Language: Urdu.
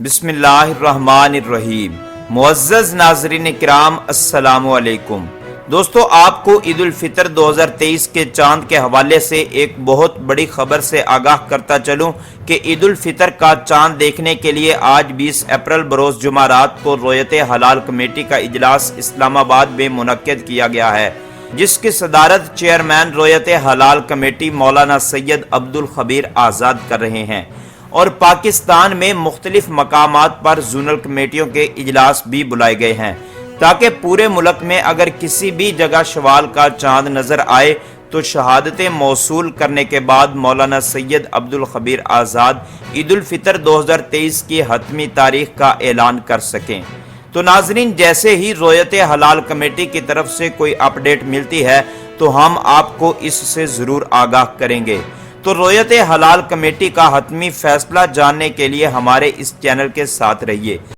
بسم اللہ الرحمن الرحیم۔ معزز ناظرین کرام، السلام علیکم۔ دوستو، آپ کو عید الفطر 2023 کے چاند کے حوالے سے ایک بہت بڑی خبر سے آگاہ کرتا چلوں کہ عید الفطر کا چاند دیکھنے کے لیے آج 20 اپریل بروز جمعہ رات کو رویت حلال کمیٹی کا اجلاس اسلام آباد میں منعقد کیا گیا ہے، جس کی صدارت چیئرمین رویت حلال کمیٹی مولانا سید عبدالخبیر آزاد کر رہے ہیں، اور پاکستان میں مختلف مقامات پر زونل کمیٹیوں کے اجلاس بھی بلائے گئے ہیں تاکہ پورے ملک میں اگر کسی بھی جگہ شوال کا چاند نظر آئے تو شہادتیں موصول کرنے کے بعد مولانا سید عبدالخبیر آزاد عید الفطر 2023 کی حتمی تاریخ کا اعلان کر سکیں۔ تو ناظرین، جیسے ہی رویت حلال کمیٹی کی طرف سے کوئی اپڈیٹ ملتی ہے تو ہم آپ کو اس سے ضرور آگاہ کریں گے۔ تو رویت حلال کمیٹی کا حتمی فیصلہ جاننے کے لیے ہمارے اس چینل کے ساتھ رہیے۔